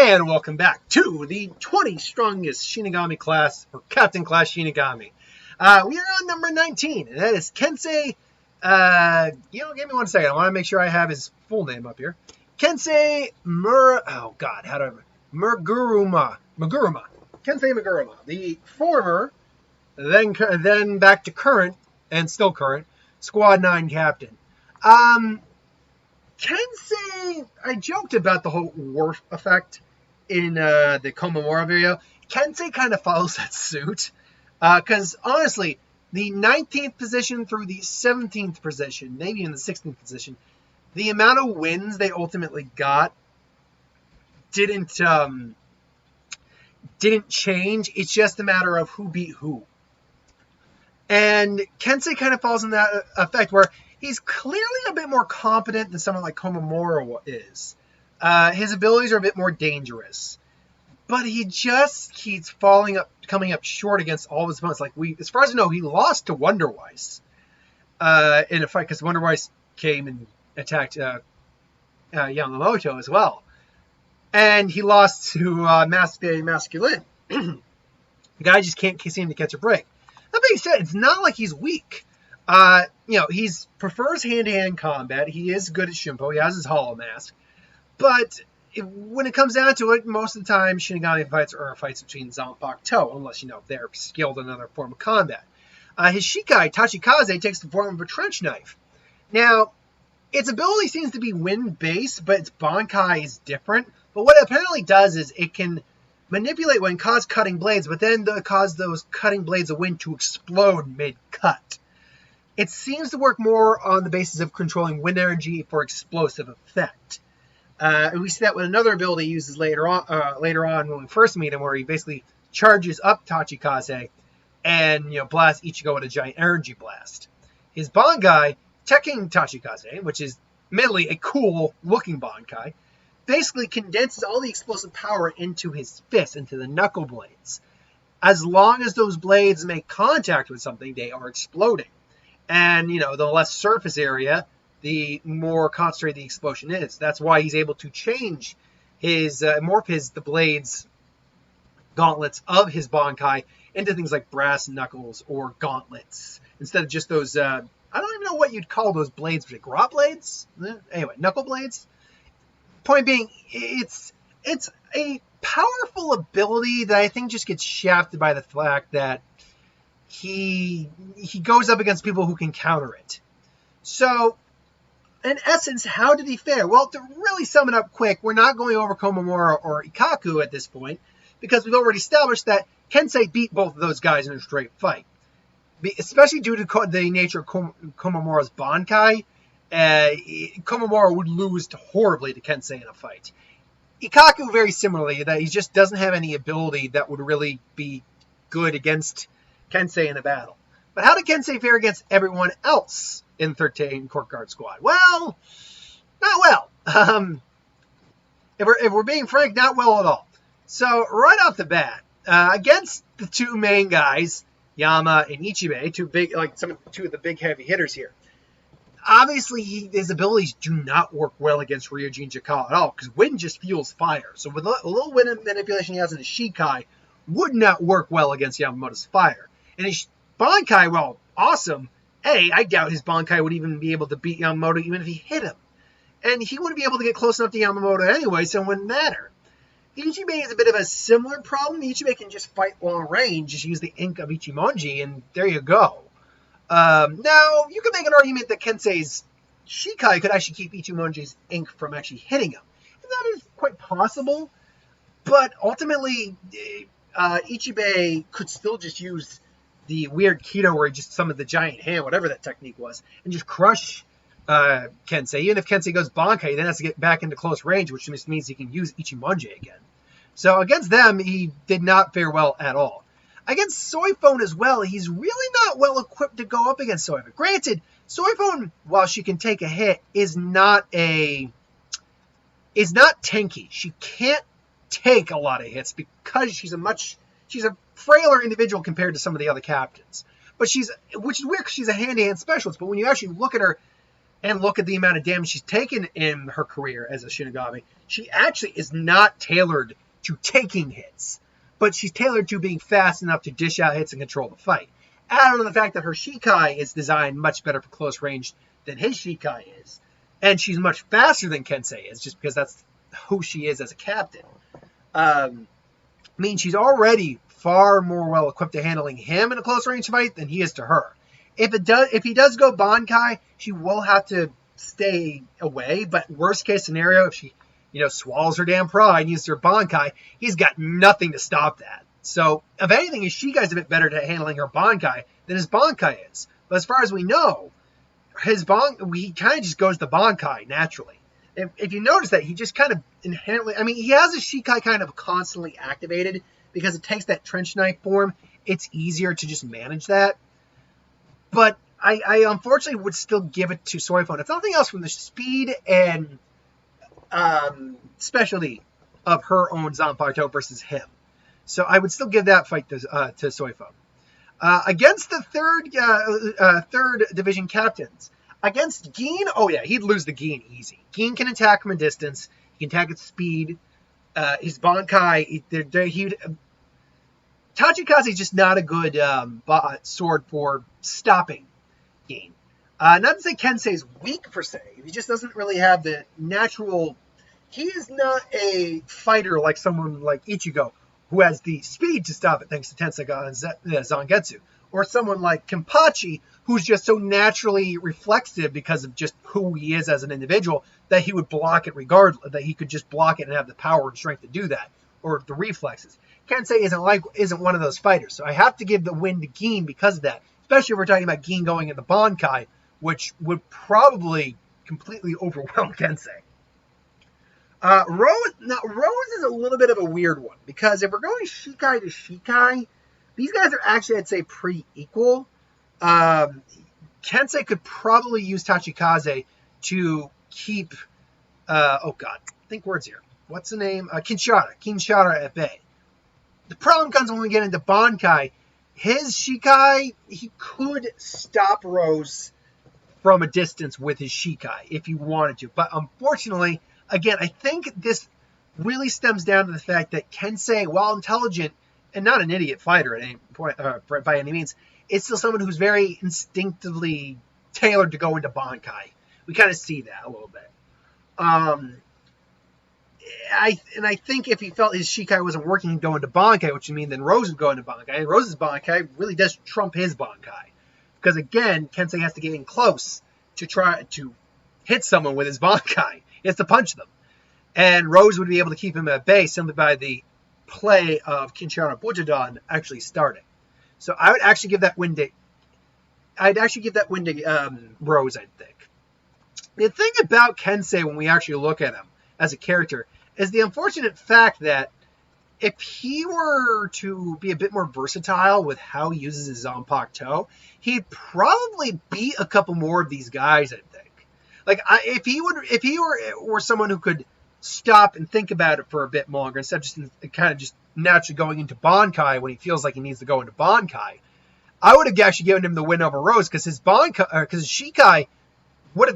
And welcome back to the 20 strongest Shinigami class, or Captain Class Shinigami. We are on number 19, and that is Kensei, give me one second. I want to make sure I have his full name up here. Kensei Muguruma. Kensei Muguruma. The former, then back to current, and still current, Squad 9 captain. Kensei, I joked about the whole Worf effect in the Komamura video. Kensei kind of follows that suit. Because, honestly, the 19th position through the 17th position, maybe even the 16th position, the amount of wins they ultimately got didn't change. It's just a matter of who beat who. And Kensei kind of falls in that effect where he's clearly a bit more competent than someone like Komamura is. His abilities are a bit more dangerous. But he just keeps coming up short against all of his opponents. Like, as far as I know, he lost to Wonderweiss in a fight because Wonderweiss came and attacked Yamamoto as well. And he lost to Masque Masculine. The guy just can't seem to catch a break. That being said, it's not like he's weak. He prefers hand-to-hand combat. He is good at Shimpo. He has his Hollow Mask. But when it comes down to it, most of the time, Shinigami fights are fights between Zanpakuto, Toe, unless, they're skilled in another form of combat. His Shikai, Tachikaze, takes the form of a trench knife. Now, its ability seems to be wind-based, but its Bankai is different. But what it apparently does is it can manipulate wind, cause cutting blades, but then cause those cutting blades of wind to explode mid-cut. It seems to work more on the basis of controlling wind energy for explosive effect. And we see that with another ability he uses later on when we first meet him, where he basically charges up Tachikaze and blasts Ichigo with a giant energy blast. His Bankai, Tekking Tachikaze, which is admittedly a cool looking Bankai, basically condenses all the explosive power into his fists, into the knuckle blades. As long as those blades make contact with something, they are exploding. And, the less surface area, the more concentrated the explosion is. That's why he's able to change the blades, gauntlets of his Bankai into things like brass knuckles or gauntlets. Instead of just those, I don't even know what you'd call those blades. Grot blades? Anyway, knuckle blades. Point being, it's a powerful ability that I think just gets shafted by the fact that he goes up against people who can counter it. So, in essence, how did he fare? Well, to really sum it up quick, we're not going over Komamura or Ikkaku at this point, because we've already established that Kensei beat both of those guys in a straight fight. Especially due to the nature of Komamura's Bankai, Komamura would lose horribly to Kensei in a fight. Ikkaku, very similarly, that he just doesn't have any ability that would really be good against Kensei in a battle. But how did Kensei fare against everyone else in 13 Court Guard Squad? Well, not well. If we're being frank, not well at all. So, right off the bat, against the two main guys, Yama and Ichibei, two of the big heavy hitters here, obviously his abilities do not work well against Ryujin Jakal at all, because wind just fuels fire. So with a little wind manipulation he has in his Shikai, would not work well against Yamamoto's fire. And his Bankai, well, awesome. I doubt his Bankai would even be able to beat Yamamoto even if he hit him. And he wouldn't be able to get close enough to Yamamoto anyway, so it wouldn't matter. Ichibei is a bit of a similar problem. Ichibei can just fight long range, just use the ink of Ichimonji, and there you go. Now, you could make an argument that Kensei's Shikai could actually keep Ichimonji's ink from actually hitting him. And that is quite possible. But ultimately, Ichibei could still just use the weird Kido where he just summoned the giant hand, whatever that technique was, and just crush Kensei. Even if Kensei goes Bankai, he then has to get back into close range, which just means he can use Ichimonji again. So against them, he did not fare well at all. Against Soyphone as well, he's really not well equipped to go up against Soyphone. Granted, Soyphone, while she can take a hit, is not tanky. She can't take a lot of hits because she's a frailer individual compared to some of the other captains. Which is weird because she's a hand-to-hand specialist, but when you actually look at her and look at the amount of damage she's taken in her career as a Shinigami, she actually is not tailored to taking hits, but she's tailored to being fast enough to dish out hits and control the fight. Add on the fact that her Shikai is designed much better for close range than his Shikai is, and she's much faster than Kensei is, just because that's who she is as a captain. Means she's already far more well equipped to handling him in a close range fight than he is to her. If he does go Bankai, she will have to stay away. But worst case scenario, if she, swallows her damn pride and uses her Bankai, he's got nothing to stop that. So, if anything, his Shikai's a bit better at handling her Bankai than his Bankai is. But as far as we know, he kind of just goes to Bankai naturally. If you notice that, he just kind of inherently, he has his Shikai kind of constantly activated because it takes that trench knife form. It's easier to just manage that. But I unfortunately would still give it to Soyo, if nothing else, from the speed and specialty of her own Zanpakuto versus him. So I would still give that fight to Soyo. Against the third division captains, against Gin, he'd lose the Gin easy. Gin can attack from a distance. He can attack at speed. His Bankai, Tachikaze is just not a good sword for stopping Gin. Not to say Kensei is weak per se. He just doesn't really have the natural. He is not a fighter like someone like Ichigo, who has the speed to stop it thanks to Tenseiga and Zangetsu. Or someone like Kenpachi, who's just so naturally reflexive because of just who he is as an individual, that he would block it regardless, that he could just block it and have the power and strength to do that, or the reflexes. Kensei isn't one of those fighters, so I have to give the win to Gin because of that, especially if we're talking about Gin going into Bankai, which would probably completely overwhelm Kensei. Rose is a little bit of a weird one, because if we're going Shikai to Shikai, these guys are actually, I'd say, pretty equal. Kensei could probably use Tachikaze to keep, think words here. What's the name? Kinshara at bay. The problem comes when we get into Bankai. His Shikai, he could stop Rose from a distance with his Shikai if he wanted to. But unfortunately, again, I think this really stems down to the fact that Kensei, while intelligent and not an idiot fighter at any point, by any means, is still someone who's very instinctively tailored to go into Bankai. We kind of see that a little bit. I think if he felt his Shikai wasn't working, he'd go into Bankai, which would mean then Rose would go into Bankai. And Rose's Bankai really does trump his Bankai. Because again, Kensei has to get in close to try to hit someone with his Bankai. He has to punch them. And Rose would be able to keep him at bay simply by the play of Kinshara Bujidon actually starting. So I would actually give that win to Rose, I think. The thing about Kensei when we actually look at him as a character is the unfortunate fact that if he were to be a bit more versatile with how he uses his Zanpakuto, he'd probably beat a couple more of these guys, I think. If he were someone who could stop and think about it for a bit longer instead of just kind of just naturally going into Bankai when he feels like he needs to go into Bankai, I would have actually given him the win over Rose because his Shikai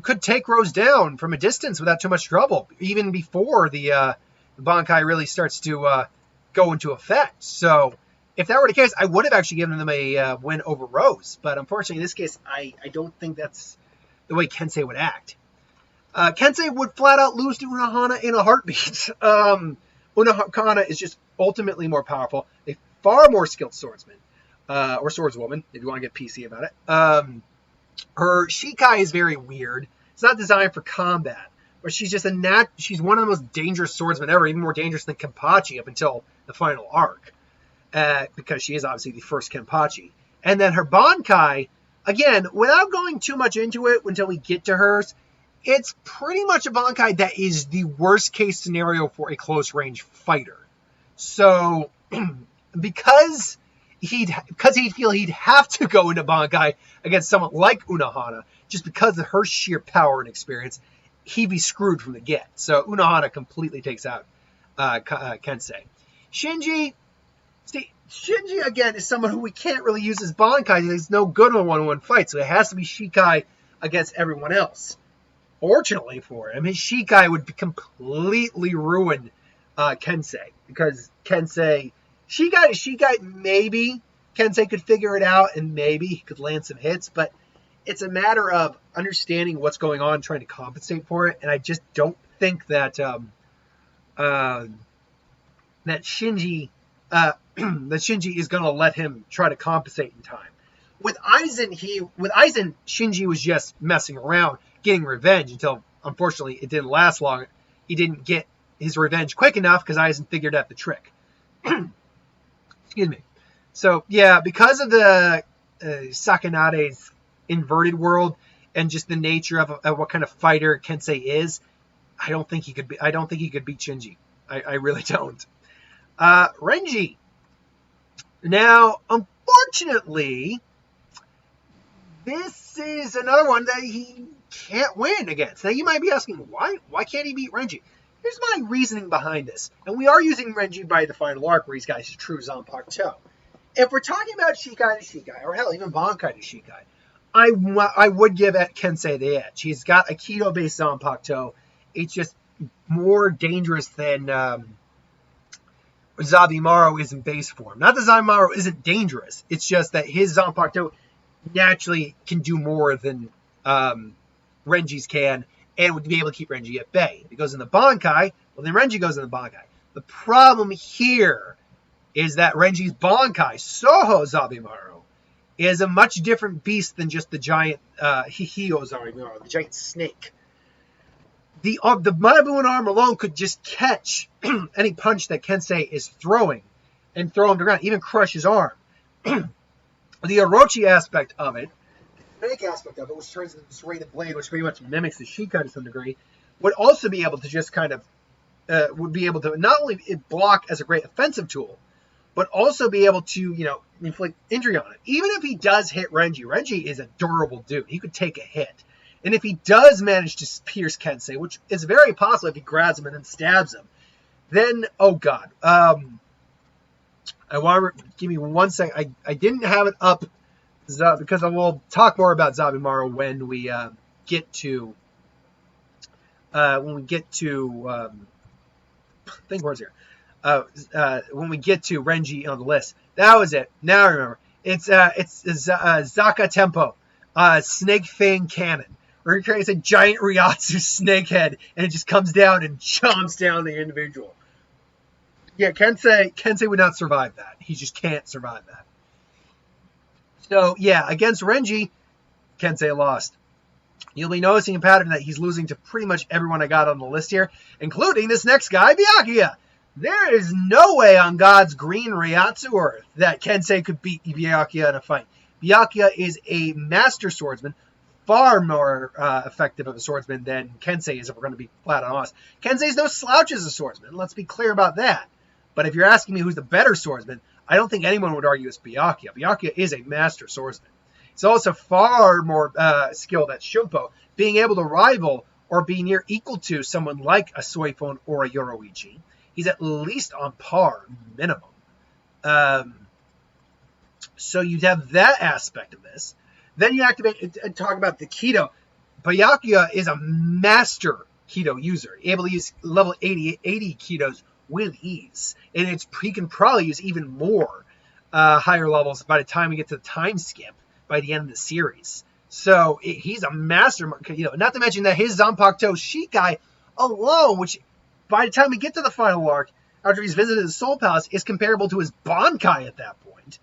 could take Rose down from a distance without too much trouble, even before the Bankai really starts to go into effect. So if that were the case, I would have actually given them a win over Rose. But unfortunately, in this case, I don't think that's the way Kensei would act. Kensei would flat out lose to Unana in a heartbeat. Unana is just ultimately more powerful, a far more skilled swordsman, or swordswoman, if you want to get PC about it. Her Shikai is very weird. It's not designed for combat, but she's just she's one of the most dangerous swordsmen ever, even more dangerous than Kenpachi up until the final arc, because she is obviously the first Kenpachi. And then her Bankai, again, without going too much into it until we get to hers, it's pretty much a Bankai that is the worst case scenario for a close range fighter. So, because he'd feel he'd have to go into Bankai against someone like Unana, just because of her sheer power and experience, he'd be screwed from the get. So Unana completely takes out Kensei. Shinji again is someone who we can't really use as Bankai. He's no good on a one-on-one fight, so it has to be Shikai against everyone else. unfortunately for him, his Shikai would completely ruin Kensei. Because Kensei, Shikai, maybe Kensei could figure it out and maybe he could land some hits, but it's a matter of understanding what's going on, trying to compensate for it, and I just don't think that that Shinji is going to let him try to compensate in time. With Aizen, Shinji was just messing around, getting revenge until, unfortunately, it didn't last long. He didn't get his revenge quick enough because Aizen figured out the trick. Excuse me. So, yeah, because of the Sakanade's inverted world and just the nature of what kind of fighter Kensei is, I don't think he could beat Shinji. I really don't. Renji. Now, unfortunately, this is another one that he can't win against. Now, you might be asking, why can't he beat Renji? Here's my reasoning behind this. And we are using Renji by the final arc where he's got his true Zanpakuto. If we're talking about Shikai to Shikai, or hell, even Bankai to Shikai, I would give Kensei the edge. He's got a Kido-based Zanpakuto. It's just more dangerous than Zabimaru is in base form. Not that Zabimaru isn't dangerous. It's just that his Zanpakuto naturally can do more than Renji's can, and would be able to keep Renji at bay. If he goes in the Bankai, well, then Renji goes in the Bankai. The problem here is that Renji's Bankai, Soho Zabimaru, is a much different beast than just the giant Hihiyo Zabimaru, the giant snake. The Manabuan arm alone could just catch any punch that Kensei is throwing and throw him to the ground, even crush his arm. The Orochi aspect of it, the snake aspect of it, which turns into this rated blade, which pretty much mimics the Shikai to some degree, would also be able to just kind of, would be able to not only block as a great offensive tool, but also be able to, inflict injury on it. Even if he does hit Renji is a durable dude. He could take a hit. And if he does manage to pierce Kensei, which is very possible if he grabs him and then stabs him, then, oh god. Give me 1 second. I didn't have it up because I will talk more about Zabimaru when we get to think words here. When we get to Renji on the list. That was it. Now I remember. It's Zaka Tempo, Snake Fang Cannon. Where he creates a giant Ryatsu snake head, and it just comes down and chomps down the individual. Yeah, Kensei would not survive that. He just can't survive that. So, yeah, against Renji, Kensei lost. You'll be noticing a pattern that he's losing to pretty much everyone I got on the list here, including this next guy, Byakuya. There is no way on God's green Ryatsu Earth that Kensei could beat Byakuya in a fight. Byakuya is a master swordsman, far more effective of a swordsman than Kensei is, if we're going to be flat on honest. Kensei's no slouch as a swordsman. Let's be clear about that. But if you're asking me who's the better swordsman, I don't think anyone would argue it's Byakuya. Byakuya is a master swordsman. He's also far more skilled at Shunpo, being able to rival or be near equal to someone like a Soifon or a Yoroichi. He's at least on par, minimum. So you'd have that aspect of this. Then you activate and talk about the Kido. Byakuya is a master Kido user, able to use level 80 Kidos with ease. And he can probably use even more higher levels by the time we get to the time skip by the end of the series. So he's a master Kido. Not to mention that his Zanpakuto Shikai alone, which by the time we get to the final arc, after he's visited the Soul Palace, is comparable to his Bankai at that point.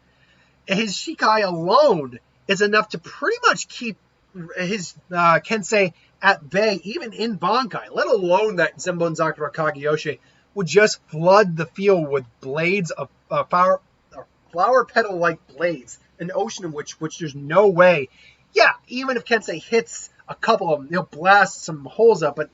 And his Shikai alone is enough to pretty much keep his Kensei at bay, even in Bankai, let alone that Zenbon Zakura Kageyoshi would just flood the field with blades of flower petal-like blades, an ocean of which there's no way. Yeah, even if Kensei hits a couple of them, he'll blast some holes up, but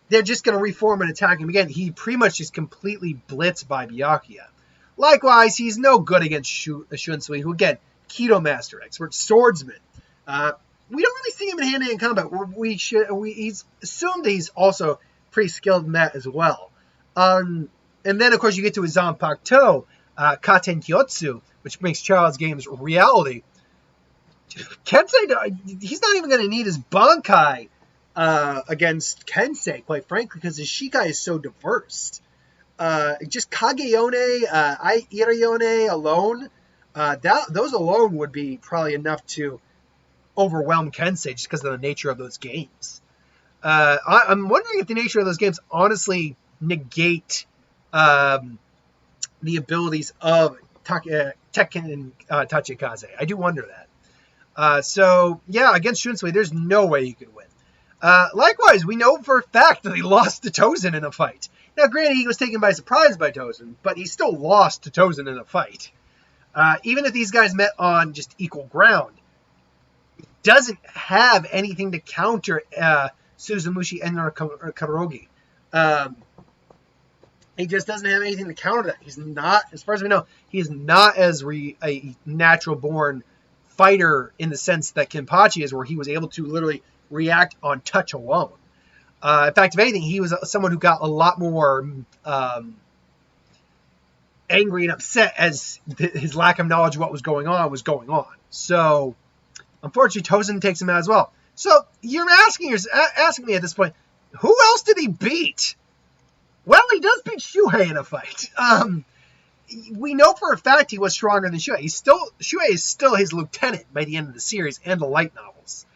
they're just going to reform and attack him again. He pretty much is completely blitzed by Byakuya. Likewise, he's no good against Shusui, who again, Kido Master, expert swordsman. We don't really see him in hand-to-hand combat. He's assumed that he's also pretty skilled in that as well. And then, of course, you get to his Zanpakuto, Katen Kyotsu, which makes Child's Games reality. Kensei, he's not even going to need his Bankai against Kensei, quite frankly, because his Shikai is so diverse. Just Kageyone, Irayone alone, those alone would be probably enough to overwhelm Kensei just because of the nature of those games. I'm wondering if the nature of those games honestly negate the abilities of Tekken and Tachikaze. I do wonder that. So, yeah, against Shunsui, there's no way he could win. Likewise, we know for a fact that he lost to Tozen in a fight. Now, granted, he was taken by surprise by Tozen, but he still lost to Tozen in a fight. Even if these guys met on just equal ground, he doesn't have anything to counter Suzumushi and Karogi. He just doesn't have anything to counter that. He's not, as far as we know, he's not as a natural-born fighter in the sense that Kenpachi is, where he was able to literally react on touch alone. In fact, if anything, he was someone who got a lot more angry and upset as his lack of knowledge of what was going on. So, unfortunately, Tozen takes him out as well. So, you're asking me at this point, who else did he beat? Well, he does beat Shuhei in a fight. We know for a fact he was stronger than Shuhei. Shuhei is still his lieutenant by the end of the series and the light novels.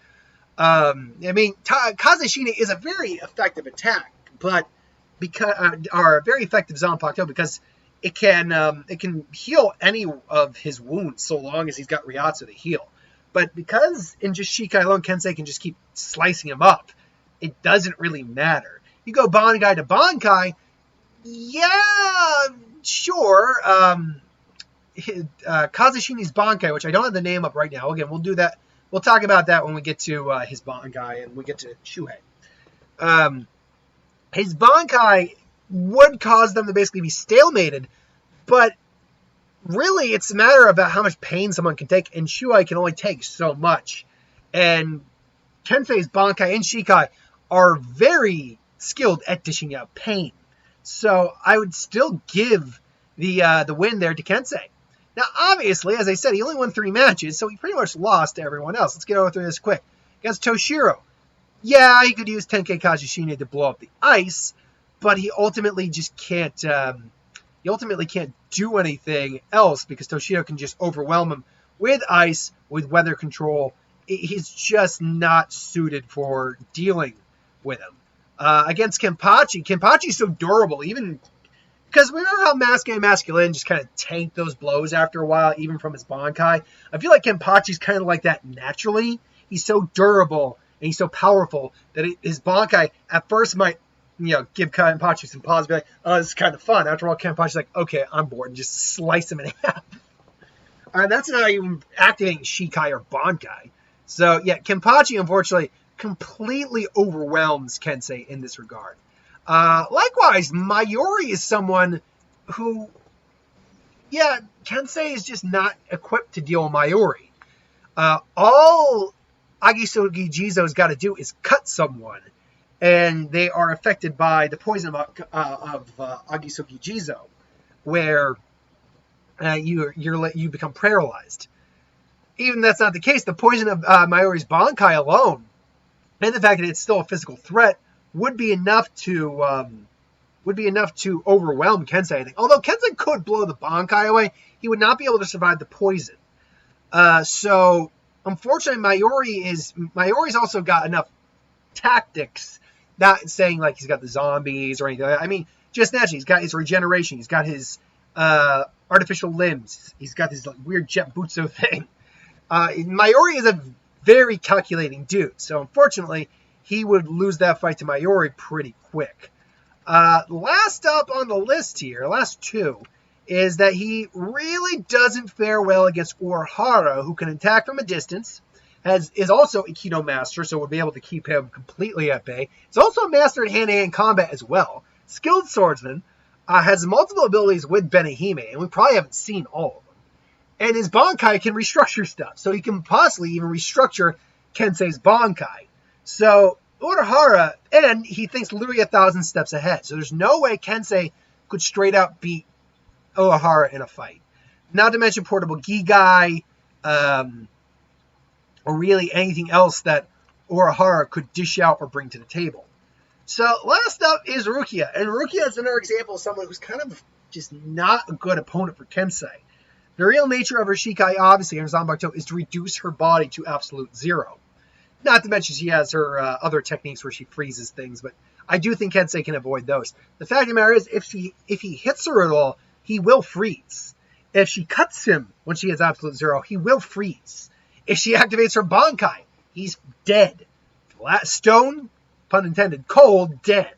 I mean, Kazeshine is a very effective attack, but or a very effective Zanpakuto because it can heal any of his wounds so long as he's got Ryatsu to heal. But because in just Shikai alone, Kensei can just keep slicing him up, it doesn't really matter. You go Bankai to Bankai, yeah, sure. Kazeshine's Bankai, which I don't have the name up right now. Again, we'll do that. We'll talk about that when we get to his Bankai and we get to Shuhei. His Bankai would cause them to basically be stalemated, but really it's a matter about how much pain someone can take, and Shuhei can only take so much. And Kensei's Bankai and Shikai are very skilled at dishing out pain. So I would still give the win there to Kensei. Now, obviously, as I said, he only won 3 matches, so he pretty much lost to everyone else. Let's get over through this quick. Against Toshiro, yeah, he could use Tenkei Kajishine to blow up the ice, but he ultimately just can't. He ultimately can't do anything else because Toshiro can just overwhelm him with ice, with weather control. He's just not suited for dealing with him. Against Kenpachi's so durable, even because we remember how Masculine and Masculine just kind of tanked those blows after a while, even from his Bankai. I feel like Kenpachi's kind of like that naturally. He's so durable and he's so powerful that his Bankai at first might, give Kenpachi some pause, be like, oh, this is kind of fun. After all, Kenpachi's like, okay, I'm bored, and just slice him in half. That's not even activating Shikai or Bankai. So, yeah, Kenpachi, unfortunately, completely overwhelms Kensei in this regard. Likewise, Mayuri is someone who, Kensei is just not equipped to deal with Mayuri. All Agisogi Jizo's got to do is cut someone, and they are affected by the poison of Agisogi Jizo, where you become paralyzed. Even that's not the case. The poison of Mayuri's Bankai alone, and the fact that it's still a physical threat, would be enough to overwhelm Kensei, I think. Although Kensei could blow the Bankai away, he would not be able to survive the poison. So, unfortunately, Mayuri's also got enough tactics, not saying like he's got the zombies or anything like that. I mean, just naturally, he's got his regeneration, he's got his artificial limbs, he's got this weird jet butsu thing. Mayuri is a very calculating dude, so unfortunately, he would lose that fight to Mayuri pretty quick. Last up on the list here, last 2, is that he really doesn't fare well against Ohara, who can attack from a distance, is also a Aikido master, so would be able to keep him completely at bay. He's also a master in hand-to-hand combat as well. Skilled swordsman, has multiple abilities with Benihime, and we probably haven't seen all of them. And his Bankai can restructure stuff, so he can possibly even restructure Kensei's Bankai. So, Ohara, and he thinks literally 1,000 steps ahead. So there's no way Kensei could straight out beat Ohara in a fight. Not to mention Portable Gigai, or really anything else that or Ohara could dish out or bring to the table. So last up is Rokia. And Rokia is another example of someone who's kind of just not a good opponent for Kensei. The real nature of her Shikai, obviously, in Zanbakuto, is to reduce her body to absolute zero. Not to mention she has her other techniques where she freezes things, but I do think Kensei can avoid those. The fact of the matter is, if he hits her at all, he will freeze. If she cuts him when she has absolute zero, he will freeze. If she activates her Bankai, he's dead. Stone, pun intended, cold, dead.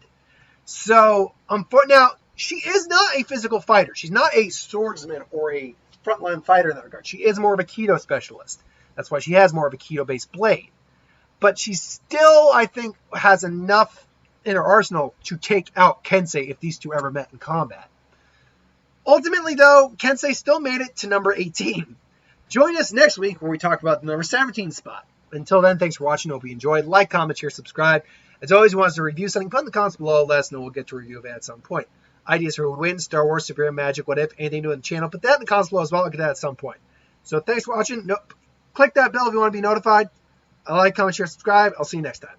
So, now, she is not a physical fighter. She's not a swordsman or a frontline fighter in that regard. She is more of a Kido specialist. That's why she has more of a Kido-based blade. But she still, I think, has enough in her arsenal to take out Kensei if these two ever met in combat. Ultimately, though, Kensei still made it to number 18. Join us next week where we talk about the number 17 spot. Until then, thanks for watching. Hope you enjoyed. Like, comment, share, subscribe. As always, you want us to review something, put in the comments below. Let us know. We'll get to review it at some point. Ideas for who would win, Star Wars, superhero, magic, what if, anything new in the channel. Put that in the comments below as well. I'll get that at some point. So thanks for watching. Click that bell if you want to be notified. Like, comment, share, subscribe. I'll see you next time.